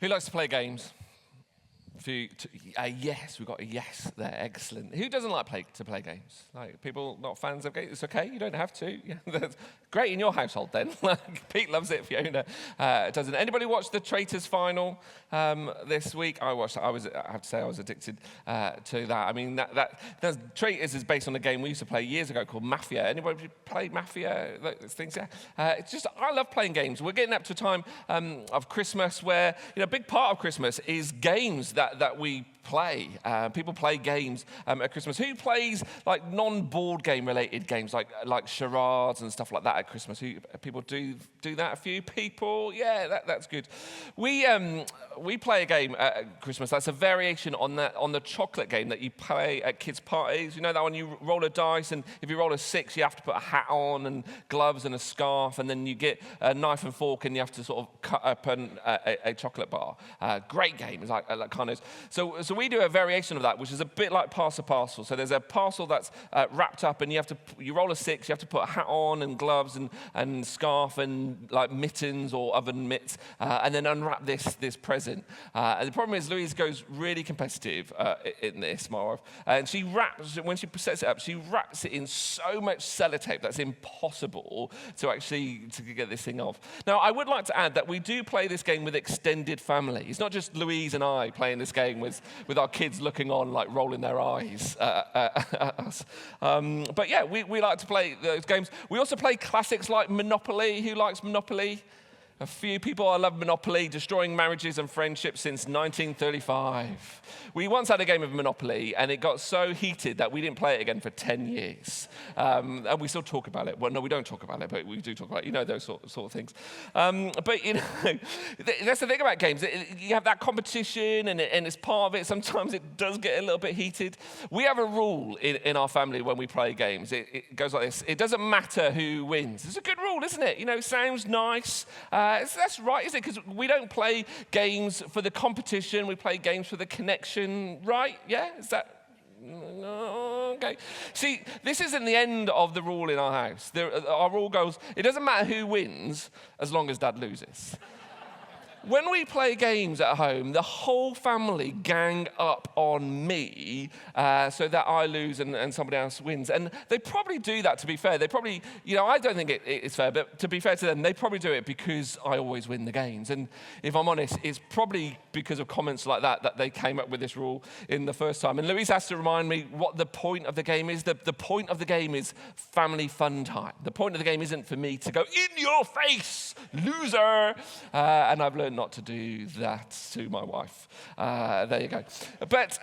Who likes to play games? Yes, we've got a yes there. Excellent. Who doesn't like to play games? Like people not fans of games? It's okay. You don't have to. Yeah, that's great in your household then. Like Pete loves it. Fiona doesn't. Anybody watch the Traitors final this week? I watched. I have to say I was addicted to that. I mean, that Traitors is based on a game we used to play years ago called Mafia. Anybody play Mafia? Those things. Yeah. It's just I love playing games. We're getting up to a time of Christmas where a big part of Christmas is games that we play. People play games at Christmas. Who plays like non-board game related games like charades and stuff like that at Christmas? People do that? A few people? Yeah, that's good. We play a game at Christmas that's a variation on the chocolate game that you play at kids' parties. You know that one you roll a dice, and if you roll a 6, you have to put a hat on and gloves and a scarf, and then you get a knife and fork and you have to sort of cut up a chocolate bar. Great game. It's like kind of so we do a variation of that, which is a bit like pass a parcel. So there's a parcel that's wrapped up, and you roll a 6, you have to put a hat on and gloves and scarf and like mittens or oven mitts, and then unwrap this present. And the problem is Louise goes really competitive in this, my wife, and when she sets it up, she wraps it in so much sellotape that's impossible to get this thing off. Now, I would like to add that we do play this game with extended family. It's not just Louise and I playing this game with our kids looking on, like rolling their eyes at us. But yeah, we like to play those games. We also play classics like Monopoly. Who likes Monopoly? A few people. I love Monopoly, destroying marriages and friendships since 1935. We once had a game of Monopoly, and it got so heated that we didn't play it again for 10 years. And we still talk about it. Well, no, we don't talk about it, but we do talk about it. Those sort of things. But, that's the thing about games. You have that competition, and it's part of it. Sometimes it does get a little bit heated. We have a rule in our family when we play games. It goes like this. It doesn't matter who wins. It's a good rule, isn't it? It sounds nice. That's right, isn't it? Because we don't play games for the competition. We play games for the connection, right? Yeah? Is that... Okay. See, this isn't the end of the rule in our house. Our rule goes, it doesn't matter who wins as long as Dad loses. When we play games at home, the whole family gang up on me so that I lose and somebody else wins. And they probably do that, to be fair. They probably, I don't think it's fair, but to be fair to them, they probably do it because I always win the games. And if I'm honest, it's probably because of comments like that they came up with this rule in the first time. And Louise has to remind me what the point of the game is. The point of the game is family fun time. The point of the game isn't for me to go, in your face, loser. And I've learned not to do that to my wife. There you go. But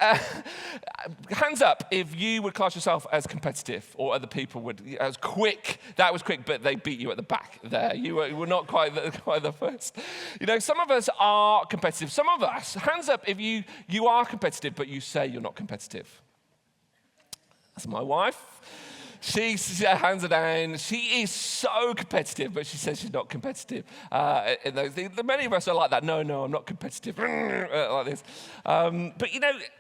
hands up if you would class yourself as competitive, or other people would as quick. That was quick, but they beat you at the back there. You were not quite the first. Some of us are competitive. Some of us, hands up if you are competitive, but you say you're not competitive. That's my wife. She hands her down. She is so competitive, but she says she's not competitive. In those things. Many of us are like that. No, I'm not competitive. Like this. But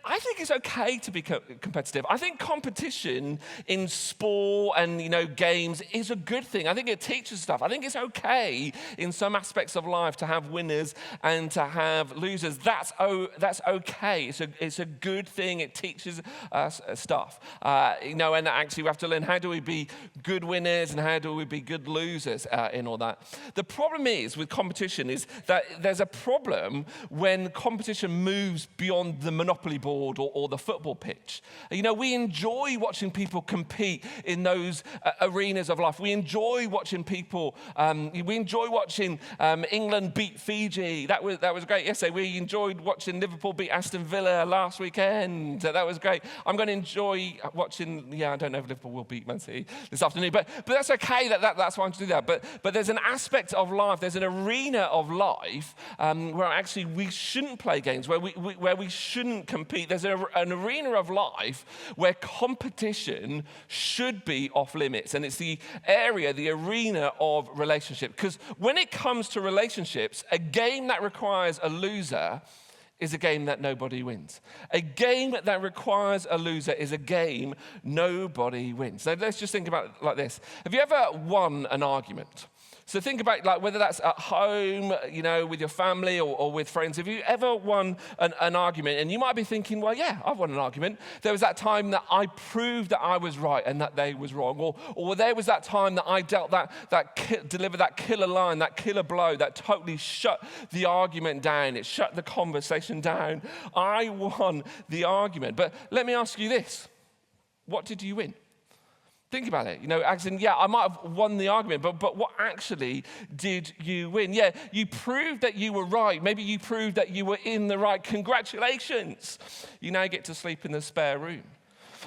I think it's okay to be competitive. I think competition in sport and games is a good thing. I think it teaches stuff. I think it's okay in some aspects of life to have winners and to have losers. That's okay. It's a good thing. It teaches us stuff. And actually we have to learn, how do we be good winners and how do we be good losers in all that? The problem is with competition is that there's a problem when competition moves beyond the Monopoly board or the football pitch. We enjoy watching people compete in those arenas of life. We enjoy watching people. We enjoy watching England beat Fiji. That was great yesterday. We enjoyed watching Liverpool beat Aston Villa last weekend. That was great. I'm going to enjoy watching. I don't know if Liverpool will beat Man City this afternoon, but that's okay. That's why I'm to do that. But there's an aspect of life. There's an arena of life where actually we shouldn't play games, where we shouldn't compete. There's an arena of life where competition should be off limits, and it's the arena of relationship. Because when it comes to relationships, a game that requires a loser is a game that nobody wins. A game that requires a loser is a game nobody wins. So let's just think about it like this. Have you ever won an argument? So think about like whether that's at home, with your family or with friends. Have you ever won an argument? And you might be thinking, well, yeah, I've won an argument. There was that time that I proved that I was right and that they was wrong. Or there was that time that I delivered that killer line, that killer blow that totally shut the argument down. It shut the conversation down. I won the argument. But let me ask you this. What did you win? Think about it. As in, yeah, I might have won the argument, but what actually did you win? Yeah, you proved that you were right. Maybe you proved that you were in the right. Congratulations. You now get to sleep in the spare room.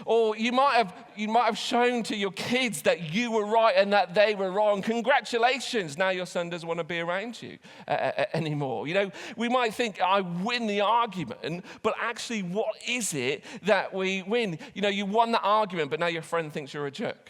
Or you might have shown to your kids that you were right and that they were wrong. Congratulations. Now your son doesn't want to be around you anymore. We might think I win the argument, but actually what is it that we win? You won the argument, but now your friend thinks you're a jerk.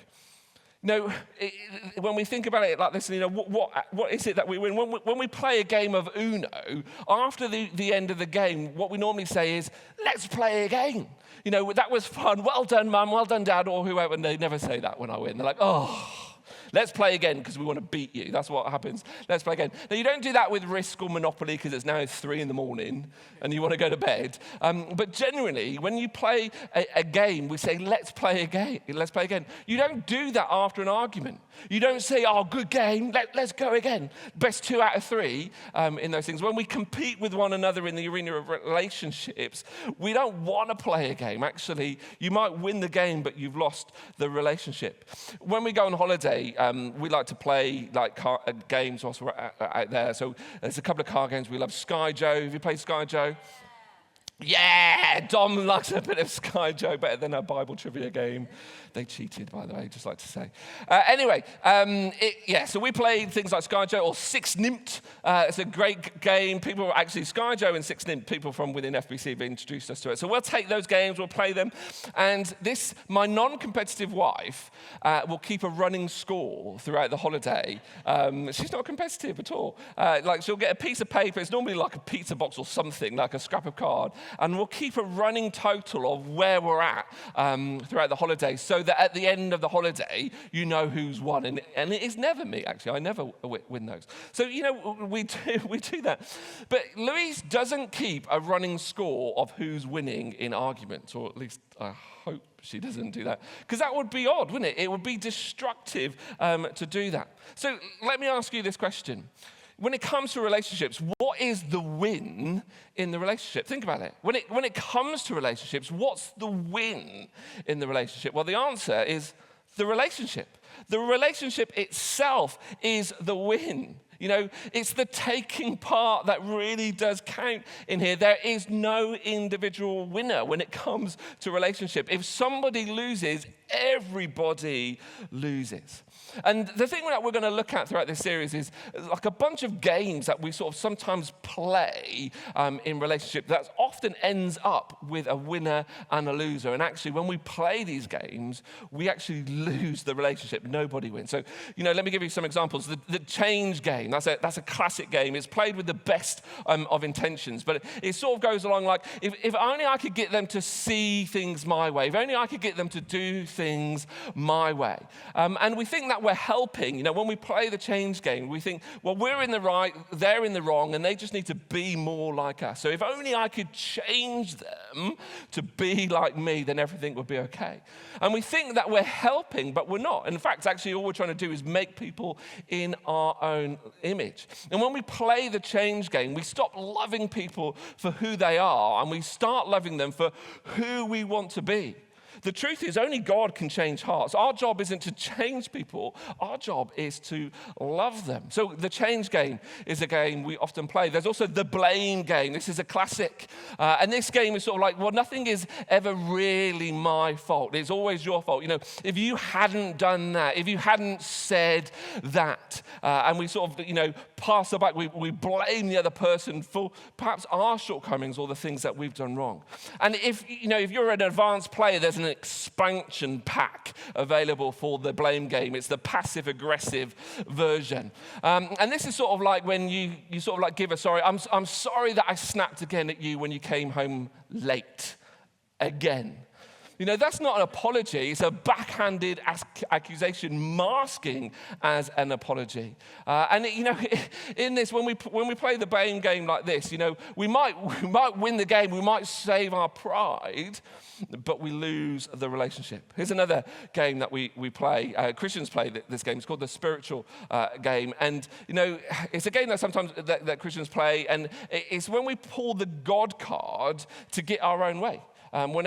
When we think about it like this, what is it that we win? When we play a game of Uno, after the end of the game, what we normally say is, let's play again. That was fun. Well done, Mum. Well done, Dad, or whoever. And they never say that when I win. They're like, oh, let's play again because we want to beat you. That's what happens. Let's play again. Now, you don't do that with Risk or Monopoly because it's now 3 a.m. and you want to go to bed. But generally, when you play a game, we say, let's play again. Let's play again. You don't do that after an argument. You don't say, oh, good game, let's go again. Best 2 out of 3 in those things. When we compete with one another in the arena of relationships, we don't want to play a game. Actually, you might win the game, but you've lost the relationship. When we go on holiday, we like to play games whilst we're out there. So there's a couple of card games. We love Sky Joe. Have you played Sky Joe? Yeah, Dom likes a bit of Sky Joe better than a Bible trivia game. They cheated, by the way, just like to say. So we played things like Sky Joe or Six Nimmt. It's a great game. Sky Joe and Six Nimmt, people from within FBC have introduced us to it. So we'll take those games, we'll play them. And my non-competitive wife will keep a running score throughout the holiday. She's not competitive at all. She'll get a piece of paper. It's normally like a pizza box or something, like a scrap of card. And we'll keep a running total of where we're at throughout the holiday so that at the end of the holiday, you know who's won. And it is never me, actually. I never win those. So, we do that. But Louise doesn't keep a running score of who's winning in arguments, or at least I hope she doesn't do that. Because that would be odd, wouldn't it? It would be destructive to do that. So let me ask you this question. When it comes to relationships, what is the win in the relationship? Think about it. When it comes to relationships, what's the win in the relationship? Well, the answer is the relationship. The relationship itself is the win. It's the taking part that really does count in here. There is no individual winner when it comes to relationship. If somebody loses, everybody loses. And the thing that we're going to look at throughout this series is like a bunch of games that we sort of sometimes play in relationship that often ends up with a winner and a loser. And actually, when we play these games, we actually lose the relationship. Nobody wins. So, let me give you some examples. The change game, that's a classic game. It's played with the best of intentions, but it sort of goes along like, if only I could get them to see things my way, if only I could get them to do things my way. And we think that we're helping. When we play the change game, we think, well, we're in the right, they're in the wrong, and they just need to be more like us. So if only I could change them to be like me, then everything would be okay. And we think that we're helping, but we're not. In fact, actually, all we're trying to do is make people in our own image. And when we play the change game, we stop loving people for who they are, and we start loving them for who we want to be. The truth is, only God can change hearts. Our job isn't to change people. Our job is to love them. So the change game is a game we often play. There's also the blame game. This is a classic. And this game is sort of like, well, nothing is ever really my fault. It's always your fault. If you hadn't done that, if you hadn't said that, and we sort of, pass it back, we blame the other person for perhaps our shortcomings or the things that we've done wrong. And if you're an advanced player, there's an expansion pack available for the blame game. It's the passive-aggressive version. And this is sort of like when you sort of like give a sorry. I'm sorry that I snapped again at you when you came home late. Again. That's not an apology. It's a backhanded accusation masking as an apology. In this, when we play the blame game like this, we might win the game, we might save our pride, but we lose the relationship. Here's another game that we play. Christians play this game. It's called the spiritual game. And, it's a game that sometimes that Christians play, and it's when we pull the God card to get our own way. When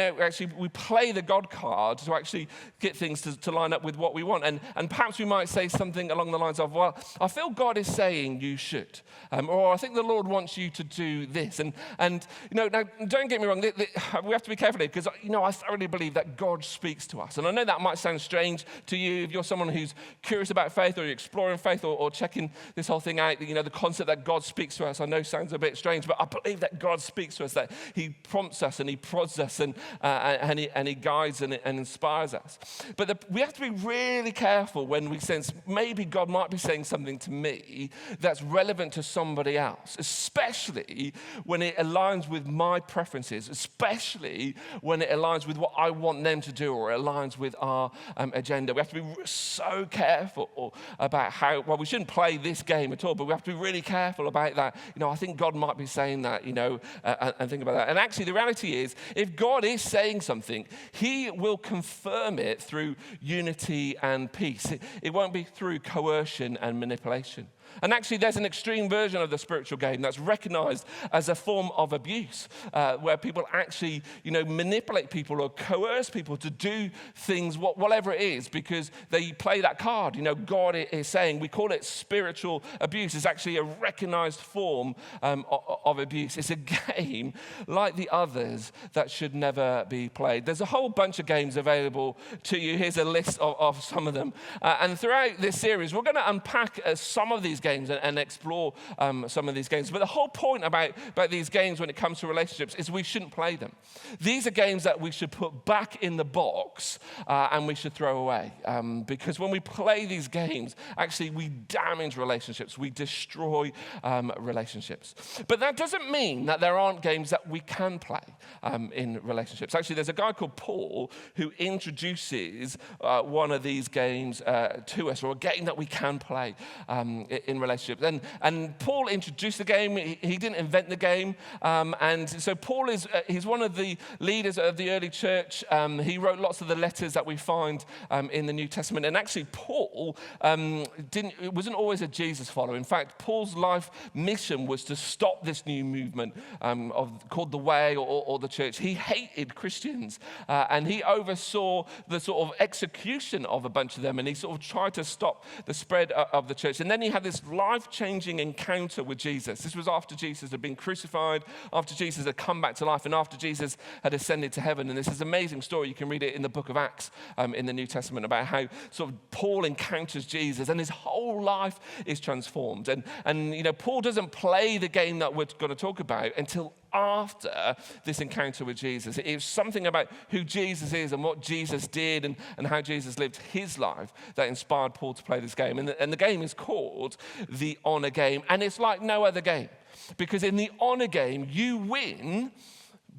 we play the God card to actually get things to line up with what we want. And perhaps we might say something along the lines of, well, I feel God is saying you should. Or I think the Lord wants you to do this. And now don't get me wrong, we have to be careful here because, I thoroughly believe that God speaks to us. And I know that might sound strange to you if you're someone who's curious about faith or you're exploring faith or checking this whole thing out. The concept that God speaks to us, I know sounds a bit strange, but I believe that God speaks to us, that he prompts us and he prods us and he guides and inspires us. But we have to be really careful when we sense maybe God might be saying something to me that's relevant to somebody else, especially when it aligns with my preferences, especially when it aligns with what I want them to do or it aligns with our agenda. We have to be so careful about we shouldn't play this game at all, but we have to be really careful about that. I think God might be saying that, and think about that. And actually, the reality is, if God is saying something, he will confirm it through unity and peace. It won't be through coercion and manipulation. And actually, there's an extreme version of the spiritual game that's recognized as a form of abuse, where people actually, manipulate people or coerce people to do things, whatever it is, because they play that card. God is saying, we call it spiritual abuse. It's actually a recognized form of abuse. It's a game like the others that should never be played. There's a whole bunch of games available to you. Here's a list of some of them. And throughout this series, we're going to unpack some of these games and explore some of these games. But the whole point about these games when it comes to relationships is we shouldn't play them. These are games that we should put back in the box and we should throw away. Because when we play these games, actually we damage relationships. We destroy relationships. But that doesn't mean that there aren't games that we can play in relationships. Actually, there's a guy called Paul who introduces one of these games to us, or a game that we can play in relationships. And Paul introduced the game. He didn't invent the game. And so Paul he's one of the leaders of the early church. He wrote lots of the letters that we find in the New Testament. And actually, Paul wasn't always a Jesus follower. In fact, Paul's life mission was to stop this new movement called the Way or the church. He hated Christians, and he oversaw the sort of execution of a bunch of them, and he sort of tried to stop the spread of the church. And then he had this life-changing encounter with Jesus. This was after Jesus had been crucified, after Jesus had come back to life, and after Jesus had ascended to heaven. And this is an amazing story. You can read it in the book of Acts in the New Testament about how sort of Paul encounters Jesus, and his whole life is transformed. And Paul doesn't play the game that we're going to talk about until after this encounter with Jesus. It was something about who Jesus is and what Jesus did and how Jesus lived his life that inspired Paul to play this game. And the game is called the honor game. And it's like no other game. Because in the honor game, you win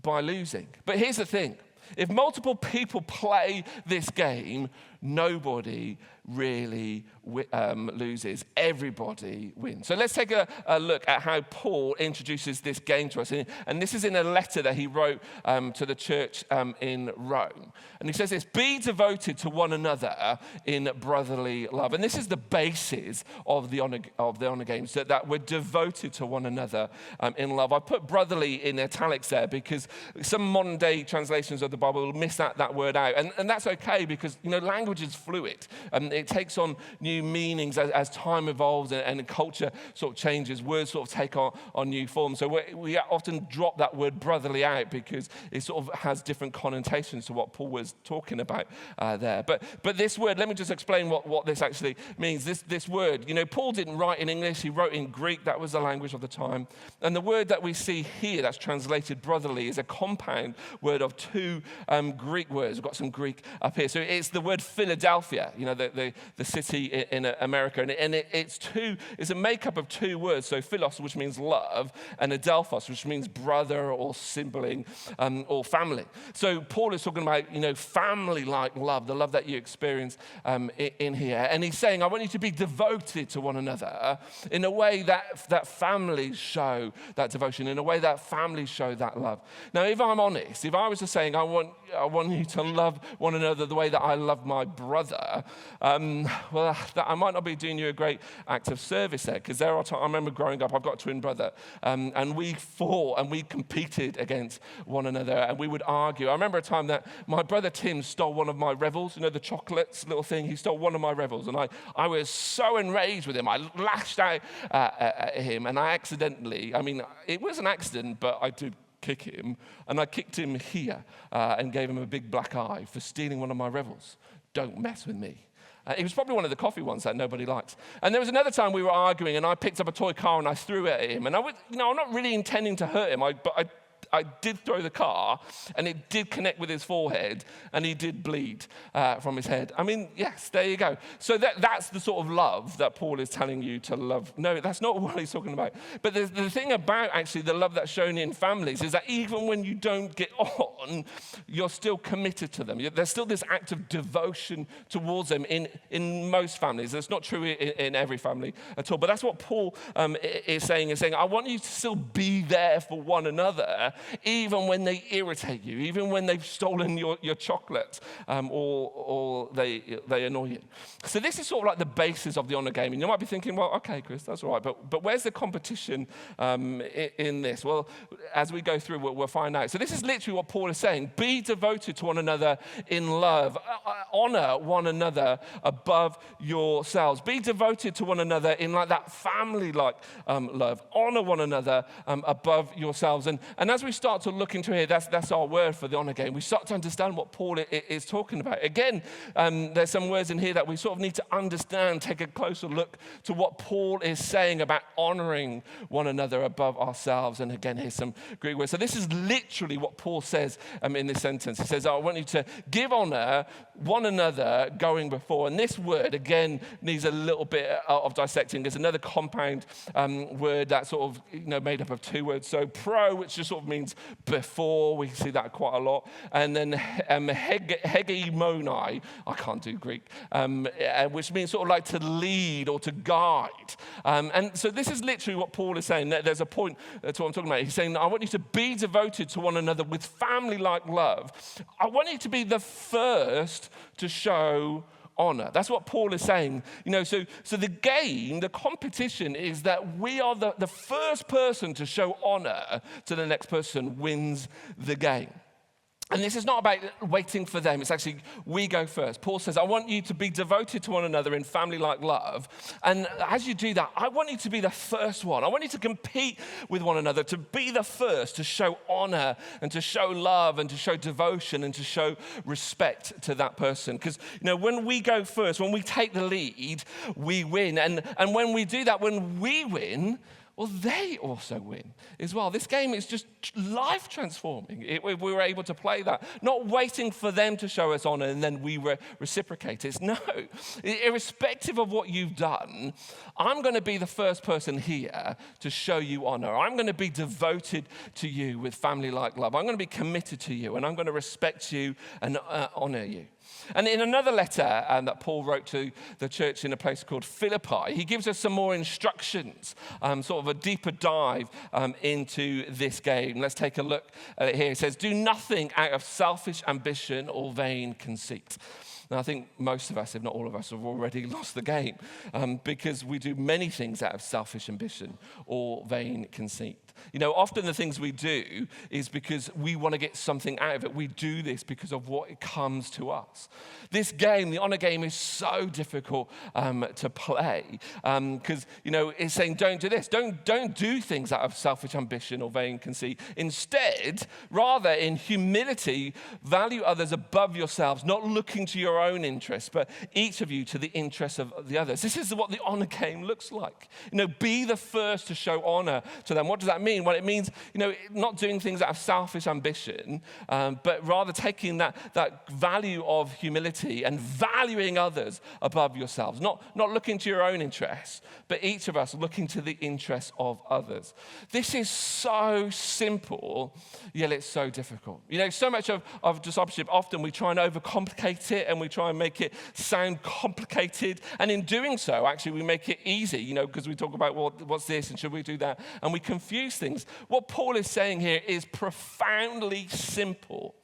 by losing. But here's the thing. If multiple people play this game, nobody really loses. Everybody wins. So let's take a look at how Paul introduces this game to us. And this is in a letter that he wrote to the church in Rome. And he says this: be devoted to one another in brotherly love. And this is the basis of the honor games, that we're devoted to one another in love. I put brotherly in italics there because some modern day translations of the Bible will miss that word out. And that's okay, because language is fluid. It takes on new meanings as time evolves and culture sort of changes. Words sort of take on new forms. So we often drop that word brotherly out because it sort of has different connotations to what Paul was talking about there. But this word, let me just explain what this actually means. This word, Paul didn't write in English. He wrote in Greek. That was the language of the time. And the word that we see here that's translated brotherly is a compound word of two Greek words. We've got some Greek up here. So it's the word Philadelphia, the city in America. And it's a makeup of two words. So philos, which means love, and adelphos, which means brother or sibling or family. So Paul is talking about, family-like love, the love that you experience in here. And he's saying, I want you to be devoted to one another in a way that families show that devotion, in a way that families show that love. Now, if I'm honest, if I was just saying, I want you to love one another the way that I love my brother, I might not be doing you a great act of service there, because there are times, I remember growing up, I've got a twin brother, and we fought and we competed against one another, and we would argue. I remember a time that my brother Tim stole one of my Revels, the chocolates little thing. He stole one of my Revels, and I was so enraged with him. I lashed out at him, and I accidentally, it was an accident, but I did kick him, and I kicked him here and gave him a big black eye for stealing one of my Revels. Don't mess with me. It was probably one of the coffee ones that nobody likes. And there was another time we were arguing, and I picked up a toy car and I threw it at him. And I'm not really intending to hurt him, but I did throw the car, and it did connect with his forehead, and he did bleed from his head. Yes, there you go. So that's the sort of love that Paul is telling you to love. No, that's not what he's talking about. But the thing about actually the love that's shown in families is that even when you don't get on, you're still committed to them. There's still this act of devotion towards them in most families. That's not true in every family at all. But that's what Paul is saying. I want you to still be there for one another, even when they irritate you, even when they've stolen your chocolate, or they annoy you. So this is sort of like the basis of the honor game. And you might be thinking, well, okay, Chris, that's all right, but where's the competition in this? Well, as we go through, we'll find out. So this is literally what Paul is saying. Be devoted to one another in love. Honor one another above yourselves. Be devoted to one another in like that family-like love. Honor one another above yourselves. And as we start to look into here, that's our word for the honor game. We start to understand what Paul is talking about. Again, there's some words in here that we sort of need to understand, take a closer look to what Paul is saying about honoring one another above ourselves. And again, here's some Greek words. So this is literally what Paul says in this sentence. He says, I want you to give honor one another going before. And this word, again, needs a little bit of dissecting. There's another compound word that's sort of made up of two words. So pro, which just sort of means before. We see that quite a lot. And then hegemoni, I can't do Greek, which means sort of like to lead or to guide. And so this is literally what Paul is saying. There's a point to what I'm talking about. He's saying, I want you to be devoted to one another with family-like love. I want you to be the first to show honor. That's what Paul is saying. So the game, the competition is that we are the first person to show honor to the next person wins the game. And this is not about waiting for them. It's actually, we go first. Paul says, I want you to be devoted to one another in family-like love. And as you do that, I want you to be the first one. I want you to compete with one another, to be the first, to show honor and to show love and to show devotion and to show respect to that person. Because, when we go first, when we take the lead, we win. And when we do that, when we win, well, they also win as well. This game is just life transforming. We were able to play that, not waiting for them to show us honor and then we reciprocate it. No, irrespective of what you've done, I'm going to be the first person here to show you honor. I'm going to be devoted to you with family-like love. I'm going to be committed to you, and I'm going to respect you and honor you. And in another letter that Paul wrote to the church in a place called Philippi, he gives us some more instructions, sort of a deeper dive into this game. Let's take a look at it here. It says, do nothing out of selfish ambition or vain conceit. Now, I think most of us, if not all of us, have already lost the game because we do many things out of selfish ambition or vain conceit. Often the things we do is because we want to get something out of it. We do this because of what comes to us. This game, the honor game, is so difficult to play because, it's saying don't do this. Don't do things out of selfish ambition or vain conceit. Instead, rather in humility, value others above yourselves, not looking to your own interests, but each of you to the interests of the others. This is what the honor game looks like. Be the first to show honor to them. What does that mean? mean? Well, it means, not doing things out of selfish ambition, but rather taking that value of humility and valuing others above yourselves. Not looking to your own interests, but each of us looking to the interests of others. This is so simple, yet it's so difficult. So much of discipleship, often we try and overcomplicate it and we try and make it sound complicated. And in doing so, actually, we make it easy, because we talk about, well, what's this and should we do that? And we confuse things. What Paul is saying here is profoundly simple.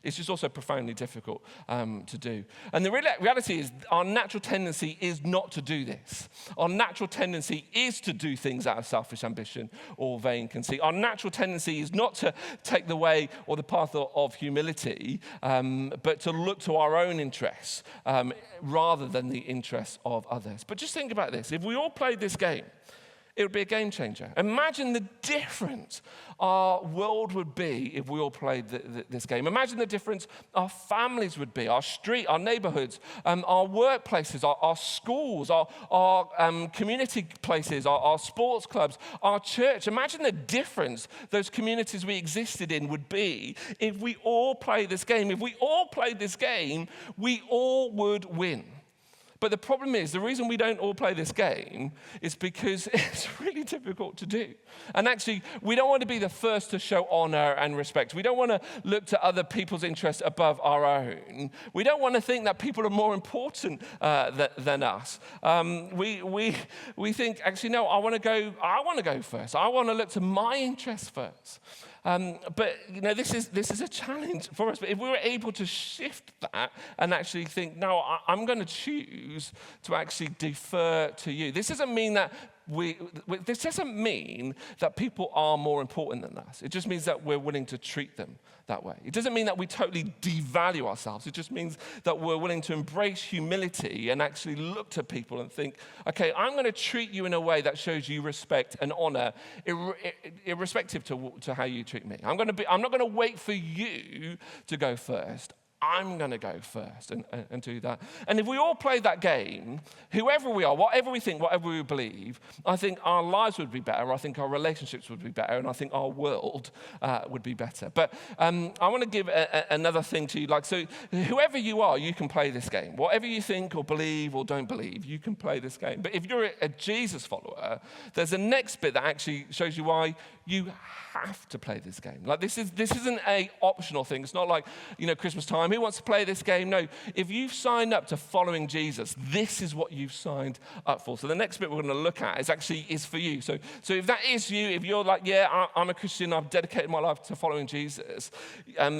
It's just also profoundly difficult to do. And the reality is our natural tendency is not to do this. Our natural tendency is to do things out of selfish ambition or vain conceit. Our natural tendency is not to take the way or the path of humility, but to look to our own interests rather than the interests of others. But just think about this. If we all played this game, it would be a game changer. Imagine the difference our world would be if we all played this game. Imagine the difference our families would be, our street, our neighborhoods, our workplaces, our schools, our community places, our sports clubs, our church. Imagine the difference those communities we existed in would be if we all played this game. If we all played this game, we all would win. But the problem is, the reason we don't all play this game is because it's really difficult to do. And actually, we don't want to be the first to show honor and respect. We don't want to look to other people's interests above our own. We don't want to think that people are more important than us. We think, actually, no, I want to go first. I want to look to my interests first. But this is a challenge for us. But if we were able to shift that and actually think, no, I'm going to choose to actually defer to you. This doesn't mean that this doesn't mean that people are more important than us. It just means that we're willing to treat them that way. It doesn't mean that we totally devalue ourselves. It just means that we're willing to embrace humility and actually look to people and think, okay, I'm going to treat you in a way that shows you respect and honor, irrespective to how you treat me. I'm not going to wait for you to go first. I'm going to go first and do that. And if we all played that game, whoever we are, whatever we think, whatever we believe, I think our lives would be better. I think our relationships would be better. And I think our world would be better. But I want to give another thing to you. So whoever you are, you can play this game. Whatever you think or believe or don't believe, you can play this game. But if you're a Jesus follower, there's a next bit that actually shows you why you have to play this game. This isn't a optional thing. It's not like, Christmas time. Who wants to play this game? No. If you've signed up to following Jesus, this is what you've signed up for. So the next bit we're going to look at is for you. So if that is you, if you're like, yeah, I'm a Christian, I've dedicated my life to following Jesus,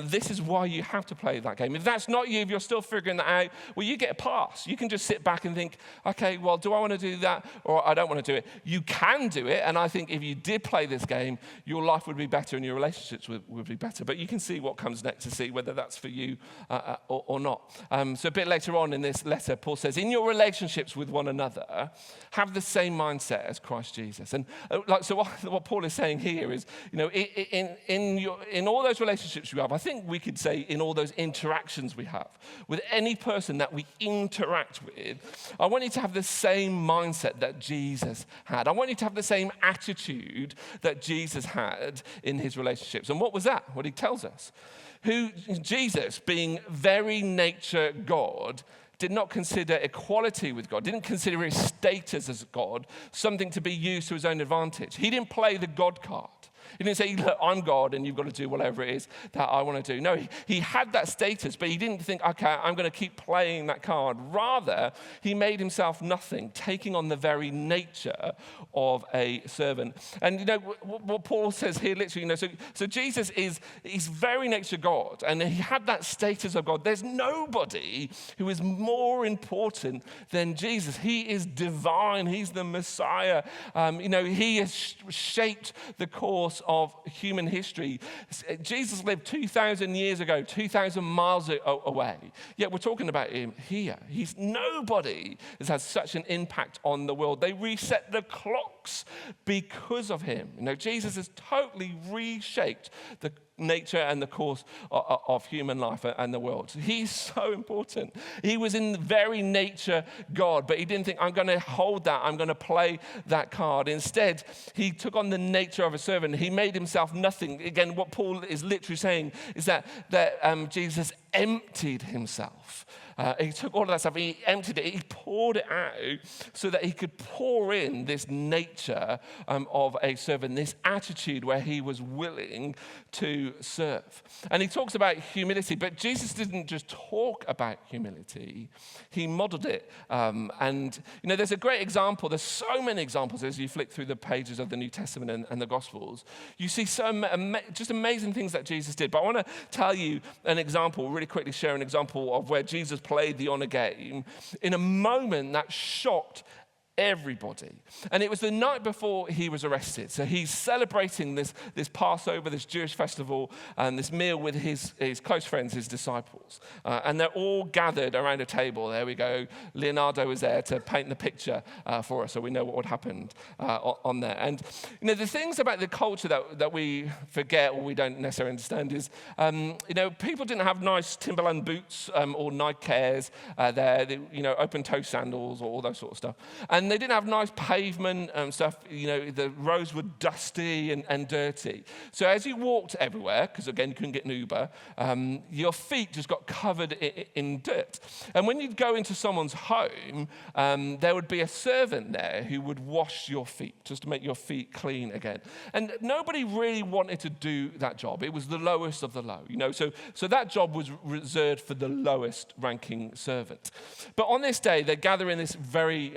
this is why you have to play that game. If that's not you, if you're still figuring that out, well, you get a pass. You can just sit back and think, okay, well, do I want to do that or I don't want to do it? You can do it, and I think if you did play this game, your life would be better and your relationships would be better. But you can see what comes next to see whether that's for you or not. So a bit later on in this letter, Paul says, in your relationships with one another, have the same mindset as Christ Jesus. And what Paul is saying here is, in all those relationships we have, I think we could say in all those interactions we have with any person that we interact with, I want you to have the same mindset that Jesus had. I want you to have the same attitude that Jesus had in his relationships. And what was that? What he tells us. Jesus, being very nature God, did not consider equality with God, didn't consider his status as God something to be used to his own advantage. He didn't play the God card. He didn't say, look, I'm God and you've got to do whatever it is that I want to do. No, he had that status, but he didn't think, okay, I'm going to keep playing that card. Rather, he made himself nothing, taking on the very nature of a servant. And what Paul says here, literally, so Jesus he's very nature God, and he had that status of God. There's nobody who is more important than Jesus. He is divine. He's the Messiah. He has shaped the course of human history. Jesus lived 2,000 years ago, 2,000 miles away. Yet we're talking about him here. Nobody has had such an impact on the world. They reset the clock rocks because of him. Jesus has totally reshaped the nature and the course of human life and the world. He's so important. He was in very nature God, but he didn't think, I'm going to hold that, I'm going to play that card. Instead, he took on the nature of a servant. He made himself nothing. Again, what Paul is literally saying is that Jesus emptied himself. He took all of that stuff, he emptied it, he poured it out so that he could pour in this nature of a servant, this attitude where he was willing to serve. And he talks about humility, but Jesus didn't just talk about humility, he modeled it. There's a great example, there's so many examples as you flick through the pages of the New Testament and the Gospels. You see just amazing things that Jesus did. But I want to tell you an example, really quickly share an example of where Jesus played the honor game in a moment that shocked everybody. And it was the night before he was arrested. So he's celebrating this Passover, this Jewish festival, and this meal with his close friends, his disciples. And they're all gathered around a table. There we go. Leonardo was there to paint the picture for us so we know what happened on there. And the things about the culture that we forget or we don't necessarily understand is, people didn't have nice Timberland boots or Nike Airs there, open-toe sandals or all that sort of stuff. And they didn't have nice pavement and stuff. The roads were dusty and dirty. So as you walked everywhere, because again, you couldn't get an Uber, your feet just got covered in dirt. And when you'd go into someone's home, there would be a servant there who would wash your feet, just to make your feet clean again. And nobody really wanted to do that job. It was the lowest of the low, So that job was reserved for the lowest ranking servant. But on this day, they gather in this very,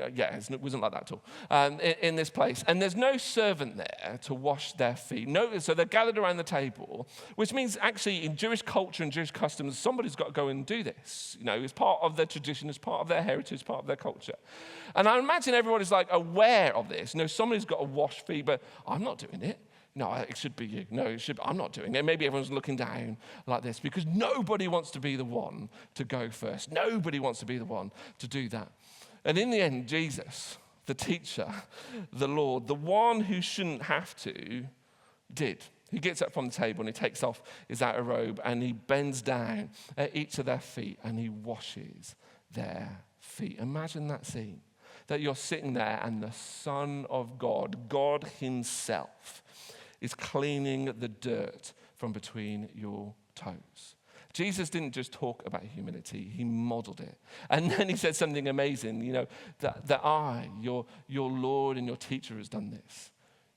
it wasn't like that at all, in this place. And there's no servant there to wash their feet. So they're gathered around the table, which means actually in Jewish culture and Jewish customs, somebody's got to go and do this. It's part of their tradition, it's part of their heritage, part of their culture. And I imagine everybody's like aware of this. Somebody's got to wash feet, but I'm not doing it. No, it should be you. No, I'm not doing it. Maybe everyone's looking down like this because nobody wants to be the one to go first. Nobody wants to be the one to do that. And in the end, Jesus, the teacher, the Lord, the one who shouldn't have to, did. He gets up from the table and he takes off his outer robe and he bends down at each of their feet and he washes their feet. Imagine that scene, that you're sitting there and the Son of God, God himself, is cleaning the dirt from between your toes. Jesus didn't just talk about humility, he modeled it. And then he said something amazing, that I, your Lord and your teacher has done this.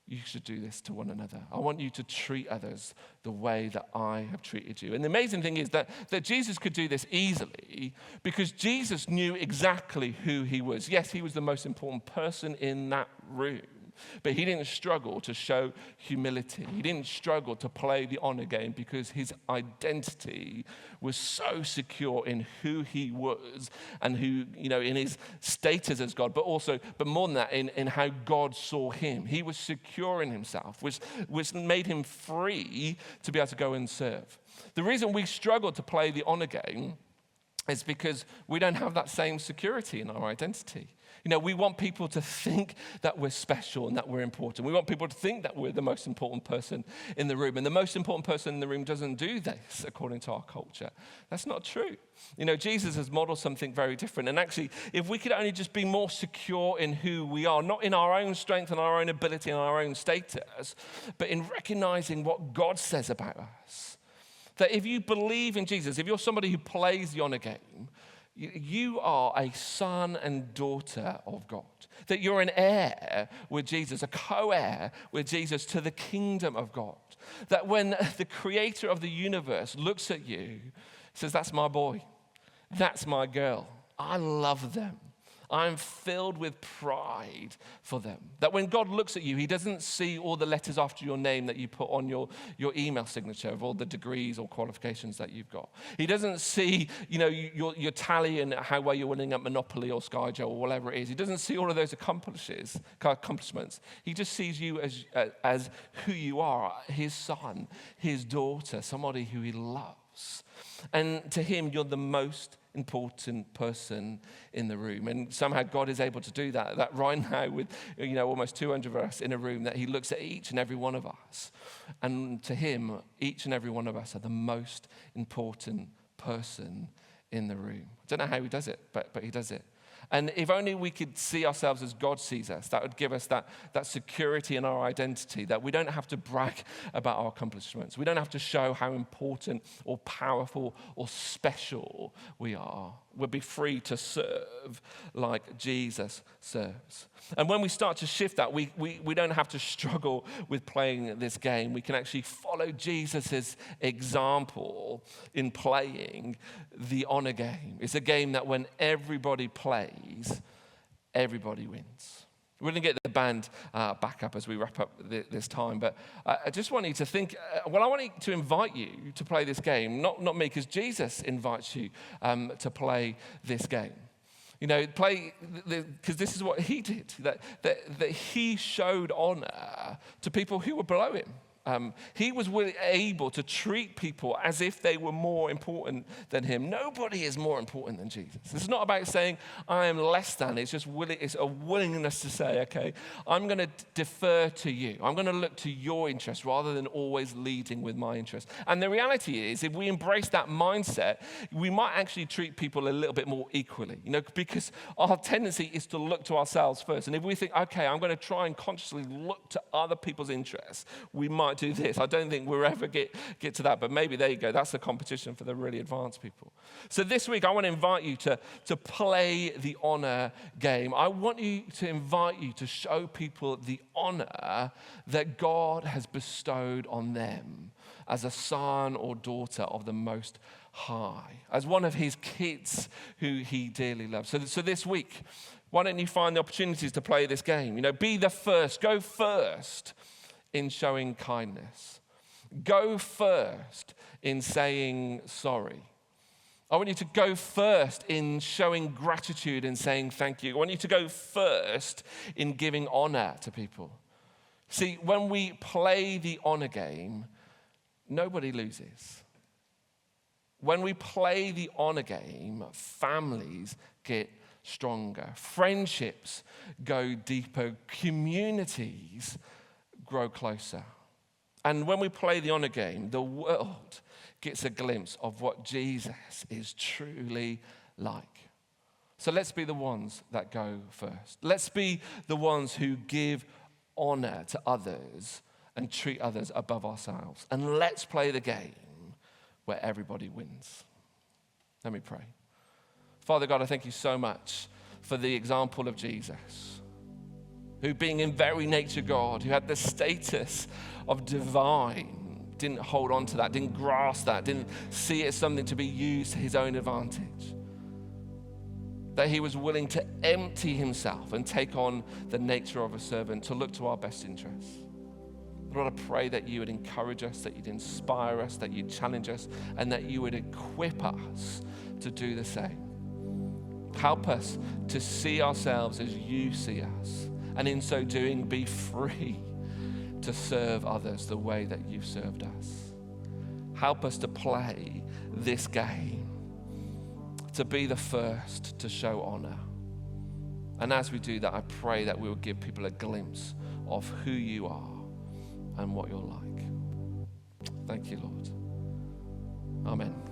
You should do this to one another. I want you to treat others the way that I have treated you. And the amazing thing is that Jesus could do this easily because Jesus knew exactly who he was. Yes, he was the most important person in that room. But he didn't struggle to show humility. He didn't struggle to play the honor game because his identity was so secure in who he was and who, in his status as God, but more than that, in how God saw him. He was secure in himself, which made him free to be able to go and serve. The reason we struggle to play the honor game is because we don't have that same security in our identity. We want people to think that we're special and that we're important. We want people to think that we're the most important person in the room. And the most important person in the room doesn't do this according to our culture. That's not true. Jesus has modeled something very different. And actually, if we could only just be more secure in who we are, not in our own strength and our own ability and our own status, but in recognizing what God says about us. That if you believe in Jesus, if you're somebody who plays the honor game, you are a son and daughter of God. That you're an heir with Jesus, a co-heir with Jesus to the kingdom of God. That when the creator of the universe looks at you, says, that's my boy, that's my girl, I love them. I'm filled with pride for them. That when God looks at you, he doesn't see all the letters after your name that you put on your email signature of all the degrees or qualifications that you've got. He doesn't see, your tally and how well you're winning at Monopoly or Skyjo or whatever it is. He doesn't see all of those accomplishments. He just sees you as who you are, his son, his daughter, somebody who he loves. And to him, you're the most important person in the room. And somehow God is able to do that right now with, almost 200 of us in a room, that he looks at each and every one of us. And to him, each and every one of us are the most important person in the room. I don't know how he does it, but he does it. And if only we could see ourselves as God sees us, that would give us that security in our identity, that we don't have to brag about our accomplishments. We don't have to show how important or powerful or special we are. We'll be free to serve like Jesus serves. And when we start to shift that, we don't have to struggle with playing this game. We can actually follow Jesus' example in playing the honor game. It's a game that when everybody plays, everybody wins. We're going to get the band back up as we wrap up this time, but I just want you to think, I want to invite you to play this game, not me, because Jesus invites you to play this game. Play, because this is what he did, that he showed honor to people who were below him. He was able to treat people as if they were more important than him. Nobody is more important than Jesus. It's not about saying, I am less than. It's just it's a willingness to say, okay, I'm going to defer to you. I'm going to look to your interests rather than always leading with my interests. And the reality is, if we embrace that mindset, we might actually treat people a little bit more equally, because our tendency is to look to ourselves first. And if we think, okay, I'm going to try and consciously look to other people's interests, we might do this. I don't think we'll ever get to that, but maybe there you go. That's the competition for the really advanced people. So this week, I want to invite you to play the honor game. I want to invite you to show people the honor that God has bestowed on them as a son or daughter of the Most High, as one of his kids who he dearly loves. So this week, why don't you find the opportunities to play this game? Be the first, go first in showing kindness. Go first in saying sorry. I want you to go first in showing gratitude and saying thank you. I want you to go first in giving honor to people. See, when we play the honor game, nobody loses. When we play the honor game, families get stronger. Friendships go deeper. Communities grow closer. And when we play the honor game, the world gets a glimpse of what Jesus is truly like. So let's be the ones that go first. Let's be the ones who give honor to others and treat others above ourselves. And let's play the game where everybody wins. Let me pray. Father God, I thank you so much for the example of Jesus, who being in very nature God, who had the status of divine, didn't hold on to that, didn't grasp that, didn't see it as something to be used to his own advantage. That he was willing to empty himself and take on the nature of a servant to look to our best interests. Lord, I pray that you would encourage us, that you'd inspire us, that you'd challenge us, and that you would equip us to do the same. Help us to see ourselves as you see us, and in so doing, be free to serve others the way that you've served us. Help us to play this game, to be the first to show honor. And as we do that, I pray that we will give people a glimpse of who you are and what you're like. Thank you, Lord. Amen.